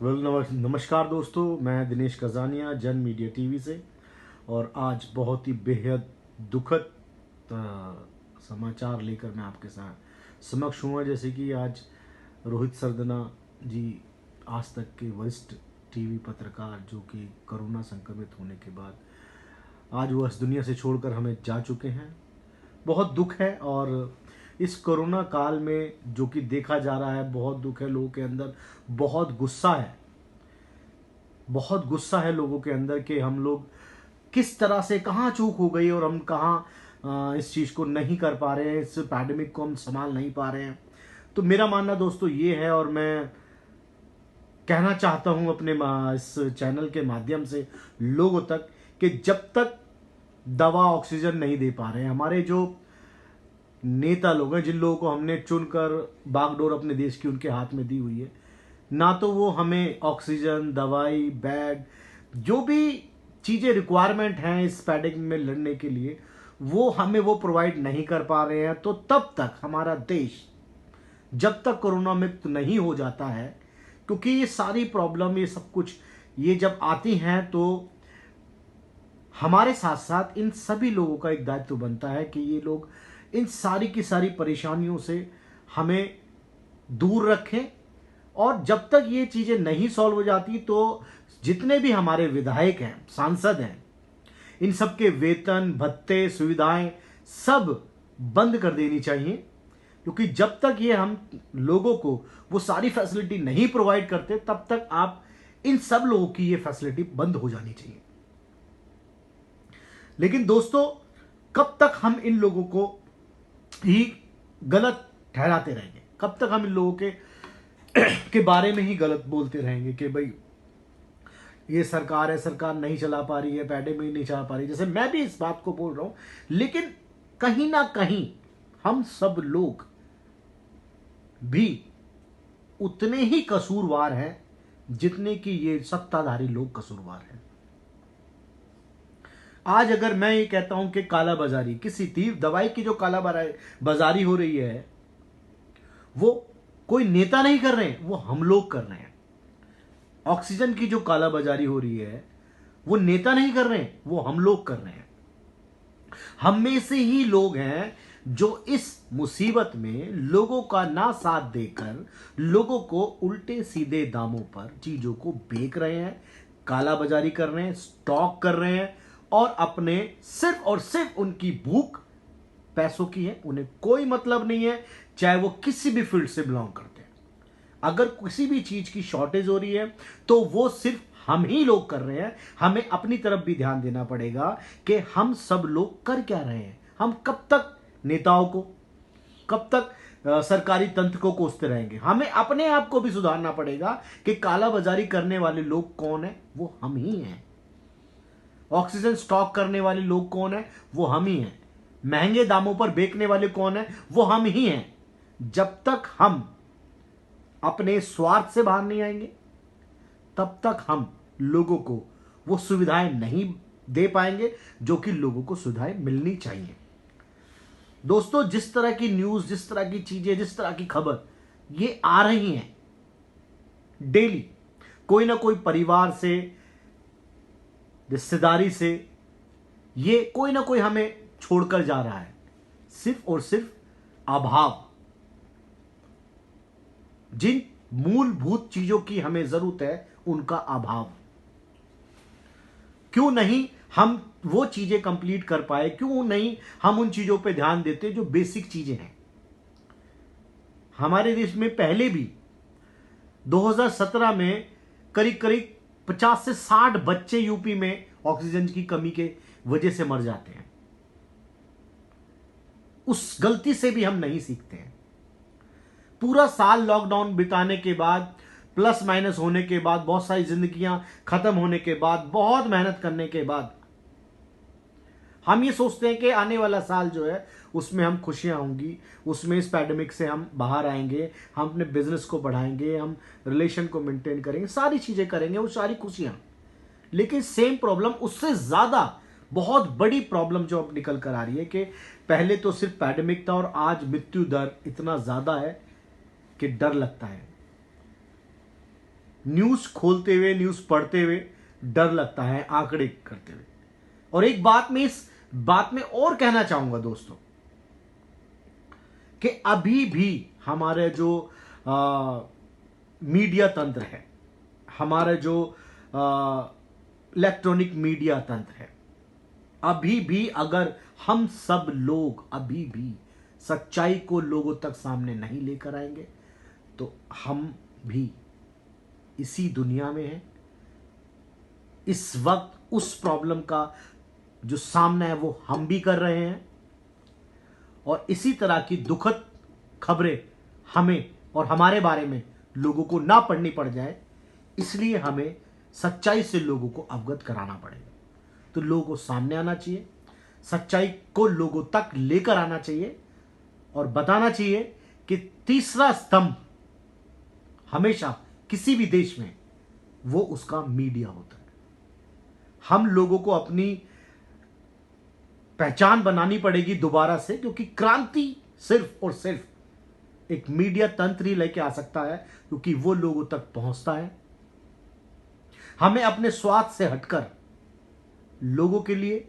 नमस्कार दोस्तों, मैं दिनेश कजानिया जन मीडिया टीवी से। और आज बहुत ही बेहद दुखद समाचार लेकर मैं आपके साथ समक्ष हुआ। जैसे कि आज रोहित सरदना जी, आज तक के वरिष्ठ टीवी पत्रकार, जो कि कोरोना संक्रमित होने के बाद आज वो इस दुनिया से छोड़कर हमें जा चुके हैं। बहुत दुख है। और इस कोरोना काल में जो कि देखा जा रहा है, बहुत दुख है। लोगों के अंदर बहुत गुस्सा है, बहुत गुस्सा है लोगों के अंदर कि हम लोग किस तरह से कहाँ चूक हो गई और हम कहाँ इस चीज़ को नहीं कर पा रहे हैं, इस पैंडेमिक को हम संभाल नहीं पा रहे हैं। तो मेरा मानना दोस्तों ये है, और मैं कहना चाहता हूँ अपने इस चैनल के माध्यम से लोगों तक, कि जब तक दवा ऑक्सीजन नहीं दे पा रहे हैं, हमारे जो नेता लोग हैं, जिन लोगों को हमने चुनकर बागडोर अपने देश की उनके हाथ में दी हुई है, ना तो वो हमें ऑक्सीजन, दवाई, बैग, जो भी चीज़ें रिक्वायरमेंट हैं इस पैंडेमिक में लड़ने के लिए, वो हमें वो प्रोवाइड नहीं कर पा रहे हैं। तो तब तक हमारा देश जब तक कोरोना मुक्त नहीं हो जाता है, क्योंकि ये सारी प्रॉब्लम, ये सब कुछ, ये जब आती हैं तो हमारे साथ साथ इन सभी लोगों का एक दायित्व बनता है कि ये लोग इन सारी की सारी परेशानियों से हमें दूर रखें। और जब तक ये चीज़ें नहीं सॉल्व हो जाती, तो जितने भी हमारे विधायक हैं, सांसद हैं, इन सब के वेतन, भत्ते, सुविधाएं सब बंद कर देनी चाहिए। क्योंकि जब तक ये हम लोगों को वो सारी फैसिलिटी नहीं प्रोवाइड करते, तब तक आप इन सब लोगों की ये फैसिलिटी बंद हो जानी चाहिए। लेकिन दोस्तों, कब तक हम इन लोगों को ही गलत ठहराते रहेंगे? कब तक हम इन लोगों के बारे में ही गलत बोलते रहेंगे कि भाई ये सरकार है, सरकार नहीं चला पा रही है, पैंडेमिक नहीं चला पा रही है? जैसे मैं भी इस बात को बोल रहा हूं, लेकिन कहीं ना कहीं हम सब लोग भी उतने ही कसूरवार हैं जितने कि ये सत्ताधारी लोग कसूरवार हैं। आज अगर मैं ये कहता हूं कि काला बाजारी, किसी तीव्र दवाई की जो काला बाजारी हो रही है, वो कोई नेता नहीं कर रहे हैं, वो हम लोग कर रहे हैं। ऑक्सीजन की जो काला बाजारी हो रही है, वो नेता नहीं कर रहे हैं, वो हम लोग कर रहे हैं। हम में से ही लोग हैं जो इस मुसीबत में लोगों का ना साथ देकर लोगों को उल्टे सीधे दामों पर चीजों को बेच रहे हैं, काला बाजारी कर रहे हैं, स्टॉक कर रहे हैं, और अपने सिर्फ और सिर्फ उनकी भूख पैसों की है। उन्हें कोई मतलब नहीं है, चाहे वो किसी भी फील्ड से बिलोंग करते हैं। अगर किसी भी चीज की शॉर्टेज हो रही है, तो वो सिर्फ हम ही लोग कर रहे हैं। हमें अपनी तरफ भी ध्यान देना पड़ेगा कि हम सब लोग कर क्या रहे हैं। हम कब तक नेताओं को, कब तक सरकारी तंत्र को कोसते रहेंगे? हमें अपने आप को भी सुधारना पड़ेगा कि काला बाजारी करने वाले लोग कौन है, वो हम ही हैं। ऑक्सीजन स्टॉक करने वाले लोग कौन है, वो हम ही हैं। महंगे दामों पर बेचने वाले कौन है, वो हम ही हैं। जब तक हम अपने स्वार्थ से बाहर नहीं आएंगे, तब तक हम लोगों को वो सुविधाएं नहीं दे पाएंगे जो कि लोगों को सुविधाएं मिलनी चाहिए। दोस्तों, जिस तरह की न्यूज, जिस तरह की चीजें, जिस तरह की खबर ये आ रही हैं डेली, कोई ना कोई परिवार से, रिश्तेदारी से, ये कोई ना कोई हमें छोड़कर जा रहा है। सिर्फ और सिर्फ अभाव, जिन मूलभूत चीजों की हमें जरूरत है उनका अभाव। क्यों नहीं हम वो चीजें कंप्लीट कर पाए? क्यों नहीं हम उन चीजों पे ध्यान देते जो बेसिक चीजें हैं? हमारे देश में पहले भी 2017 में करीब करीब 50 से 60 बच्चे यूपी में ऑक्सीजन की कमी के वजह से मर जाते हैं। उस गलती से भी हम नहीं सीखते हैं। पूरा साल लॉकडाउन बिताने के बाद, प्लस माइनस होने के बाद, बहुत सारी जिंदगियां खत्म होने के बाद, बहुत मेहनत करने के बाद, हम ये सोचते हैं कि आने वाला साल जो है उसमें हम खुशियां होंगी, उसमें इस पैंडेमिक से हम बाहर आएंगे, हम अपने बिजनेस को बढ़ाएंगे, हम रिलेशन को मेंटेन करेंगे, सारी चीजें करेंगे, वो सारी खुशियां। लेकिन सेम प्रॉब्लम, उससे ज्यादा बहुत बड़ी प्रॉब्लम जो अब निकल कर आ रही है कि पहले तो सिर्फ पैंडेमिक था और आज मृत्यु दर इतना ज्यादा है कि डर लगता है। न्यूज़ खोलते हुए, न्यूज़ पढ़ते हुए डर लगता है, आंकड़े करते हुए। और एक बात मैं इस बात में और कहना चाहूंगा दोस्तों, कि अभी भी हमारे जो मीडिया तंत्र है, हमारा जो इलेक्ट्रॉनिक मीडिया तंत्र है, अभी भी अगर हम सब लोग अभी भी सच्चाई को लोगों तक सामने नहीं लेकर आएंगे, तो हम भी इसी दुनिया में हैं। इस वक्त उस प्रॉब्लम का जो सामना है वो हम भी कर रहे हैं, और इसी तरह की दुखद खबरें हमें और हमारे बारे में लोगों को ना पढ़नी पड़ जाए, इसलिए हमें सच्चाई से लोगों को अवगत कराना पड़ेगा। तो लोगों को सामने आना चाहिए, सच्चाई को लोगों तक लेकर आना चाहिए और बताना चाहिए कि तीसरा स्तंभ हमेशा किसी भी देश में वो उसका मीडिया होता है। हम लोगों को अपनी पहचान बनानी पड़ेगी दोबारा से, क्योंकि क्रांति सिर्फ और सिर्फ एक मीडिया तंत्र ही लेके आ सकता है, क्योंकि वो लोगों तक पहुंचता है। हमें अपने स्वार्थ से हटकर लोगों के लिए,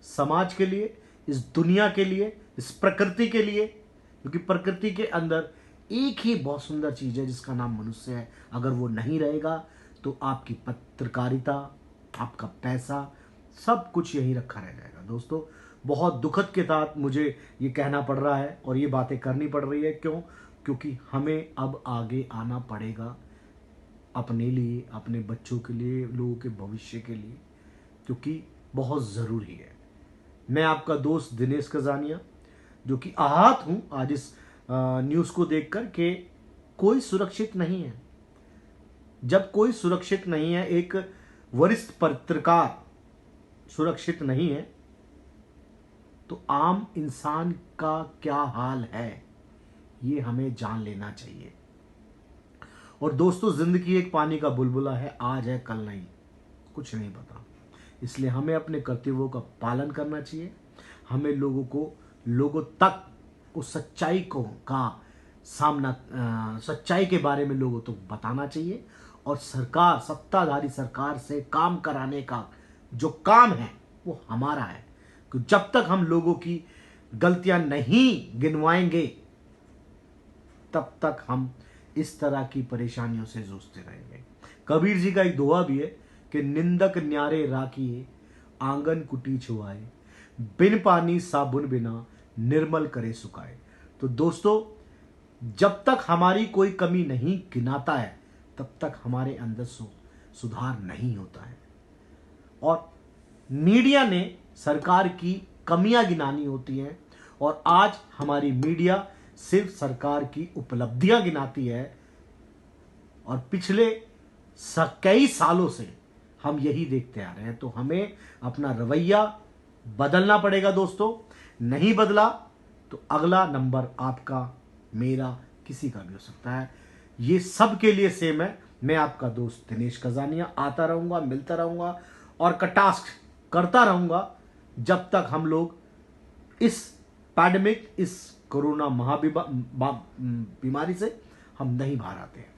समाज के लिए, इस दुनिया के लिए, इस प्रकृति के लिए, क्योंकि प्रकृति के अंदर एक ही बहुत सुंदर चीज है जिसका नाम मनुष्य है। अगर वो नहीं रहेगा तो आपकी पत्रकारिता, आपका पैसा, सब कुछ यहीं रखा रह जाएगा। दोस्तों, बहुत दुखद के साथ मुझे ये कहना पड़ रहा है और ये बातें करनी पड़ रही है। क्यों? क्योंकि हमें अब आगे आना पड़ेगा अपने लिए, अपने बच्चों के लिए, लोगों के भविष्य के लिए, क्योंकि बहुत ज़रूरी है। मैं आपका दोस्त दिनेश कजानिया, जो कि आहत हूँ आज इस न्यूज़ को देखकर कि कोई सुरक्षित नहीं है। जब कोई सुरक्षित नहीं है, एक वरिष्ठ पत्रकार सुरक्षित नहीं है, तो आम इंसान का क्या हाल है ये हमें जान लेना चाहिए। और दोस्तों, जिंदगी एक पानी का बुलबुला है, आज है कल नहीं, कुछ नहीं पता। इसलिए हमें अपने कर्तव्यों का पालन करना चाहिए। हमें लोगों तक उस सच्चाई को का सामना सच्चाई के बारे में लोगों तक बताना चाहिए, और सरकार, सत्ताधारी सरकार से काम कराने का जो काम है वो हमारा है। कि जब तक हम लोगों की गलतियां नहीं गिनवाएंगे, तब तक हम इस तरह की परेशानियों से जूझते रहेंगे। कबीर जी का एक दोहा भी है कि निंदक न्यारे राखिए, आंगन कुटी छुआए, बिन पानी साबुन बिना निर्मल करे सुखाए। तो दोस्तों, जब तक हमारी कोई कमी नहीं गिनाता है, तब तक हमारे अंदर सुधार नहीं होता है। और मीडिया ने सरकार की कमियां गिनानी होती हैं, और आज हमारी मीडिया सिर्फ सरकार की उपलब्धियां गिनाती है। और पिछले कई सालों से हम यही देखते आ रहे हैं। तो हमें अपना रवैया बदलना पड़ेगा दोस्तों। नहीं बदला तो अगला नंबर आपका, मेरा, किसी का भी हो सकता है। ये सब के लिए सेम है। मैं आपका दोस्त दिनेश कजानिया आता रहूंगा, मिलता रहूंगा और टास्क करता रहूंगा, जब तक हम लोग इस पैंडेमिक, इस कोरोना बीमारी से हम नहीं बाहर आते हैं।